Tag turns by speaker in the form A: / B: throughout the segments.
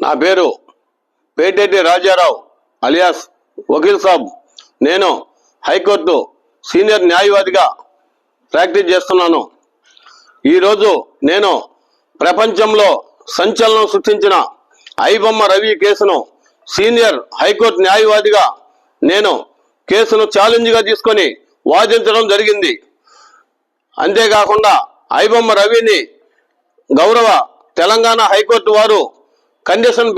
A: నా పేరు పేటెడ్డి రాజారావు అలియాస్ వకీల్ సాబ్. నేను హైకోర్టు సీనియర్ న్యాయవాదిగా ప్రాక్టీస్ చేస్తున్నాను. ఈరోజు నేను ప్రపంచంలో సంచలనం సృష్టించిన ఐబొమ్మ రవి కేసును సీనియర్ హైకోర్టు న్యాయవాదిగా నేను కేసును ఛాలెంజ్గా తీసుకొని వాదించడం జరిగింది. అంతేకాకుండా ఐబొమ్మ రవిని గౌరవ తెలంగాణ హైకోర్టు వారు కండిషన్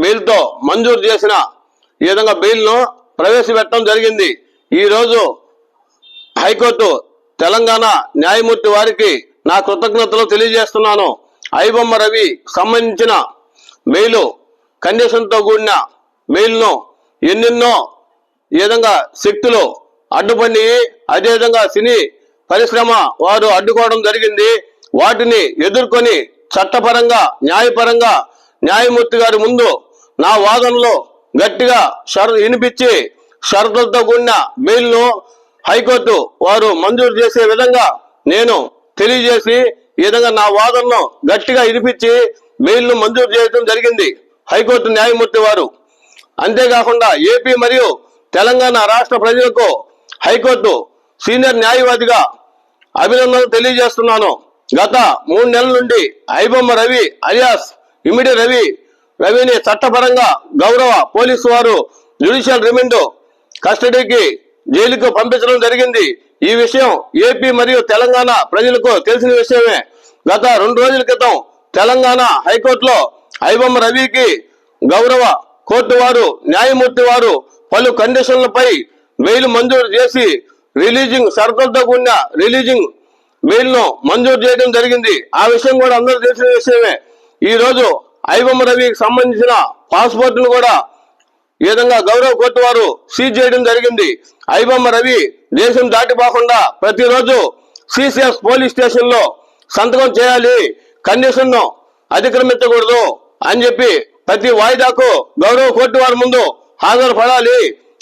A: బెయిల్తో మంజూరు చేసిన ఈ విధంగా బెయిల్ను ప్రవేశపెట్టడం జరిగింది. ఈరోజు హైకోర్టు తెలంగాణ న్యాయమూర్తి వారికి నా కృతజ్ఞతలు తెలియజేస్తున్నాను. ఐబొమ్మ రవి సంబంధించిన బెయిల్ కండిషన్తో కూడిన బెయిల్ను ఎన్నెన్నో ఈ విధంగా శక్తులు అడ్డుపడి అదేవిధంగా సినీ పరిశ్రమ వారు అడ్డుకోవడం జరిగింది. వాటిని ఎదుర్కొని చట్టపరంగా న్యాయపరంగా న్యాయమూర్తి గారి ముందు నా వాదనలో గట్టిగా వినిపించి షరతులతో కూడిన బెయిల్ను హైకోర్టు వారు మంజూరు చేసే విధంగా నేను తెలియజేసి ఈ విధంగా నా వాదనను గట్టిగా వినిపించి బెయిల్ను మంజూరు చేయడం జరిగింది హైకోర్టు న్యాయమూర్తి వారు. అంతేకాకుండా ఏపీ మరియు తెలంగాణ రాష్ట్ర ప్రజలకు హైకోర్టు సీనియర్ న్యాయవాదిగా అభినందనలు తెలియజేస్తున్నాను. గత 3 నెలల నుండి ఐబొమ్మ రవి అలియాస్ ఇమిడి రవిని చట్టపరంగా గౌరవ పోలీసు వారు జ్యుడిషియల్ రిమాండ్ కస్టడీకి జైలుకు పంపించడం జరిగింది. ఈ విషయం ఏపీ మరియు తెలంగాణ ప్రజలకు తెలిసిన విషయమే. గత 2 రోజుల క్రితం తెలంగాణ హైకోర్టులో ఐబొమ్మ రవికి గౌరవ కోర్టు వారు న్యాయమూర్తి వారు పలు కండిషన్లపై బెయిల్ మంజూరు చేసి రిలీజింగ్ షరతులతో కూడిన రిలీజింగ్ బెయిల్ను మంజూరు చేయడం జరిగింది. ఆ విషయం కూడా అందరూ తెలిసిన విషయమే. ఈ రోజు ఐబొమ్మ రవికి సంబంధించిన పాస్పోర్ట్ను కూడా ఈ విధంగా గౌరవ కోర్టు వారు సీజ్ చేయడం జరిగింది. ఐబొమ్మ రవి దేశం దాటిపోకుండా ప్రతిరోజు సిసిఎస్ పోలీస్ స్టేషన్ లో సంతకం చేయాలి, కండిషన్ అతిక్రమించకూడదు అని చెప్పి ప్రతి వాయిదాకు గౌరవ కోర్టు వారి ముందు హాజరుపడాలి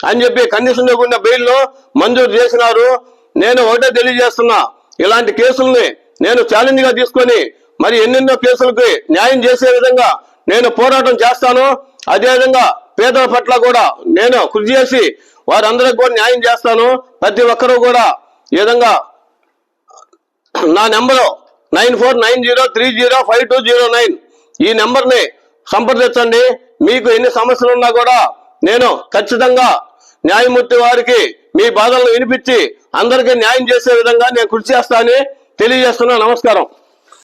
A: అని చెప్పి కండిషన్ తో కూడిన బెయిల్ ను మంజూరు చేసినారు. నేను ఒకటే తెలియజేస్తున్నా, ఇలాంటి కేసుల్ని నేను ఛాలెంజ్ గా తీసుకొని మరి ఎన్నెన్నో కేసులకి న్యాయం చేసే విధంగా నేను పోరాటం చేస్తాను. అదేవిధంగా పేదల పట్ల కూడా నేను కృషి చేసి వారందరికి కూడా న్యాయం చేస్తాను. ప్రతి ఒక్కరూ కూడా ఈ విధంగా నా నెంబరు 9490305209 ఈ నెంబర్ని సంప్రదించండి. మీకు ఎన్ని సమస్యలు ఉన్నా కూడా నేను ఖచ్చితంగా న్యాయమూర్తి వారికి మీ బాధలను వినిపించి అందరికీ న్యాయం చేసే విధంగా నేను కృషి చేస్తానని తెలియజేస్తున్నా. నమస్కారం.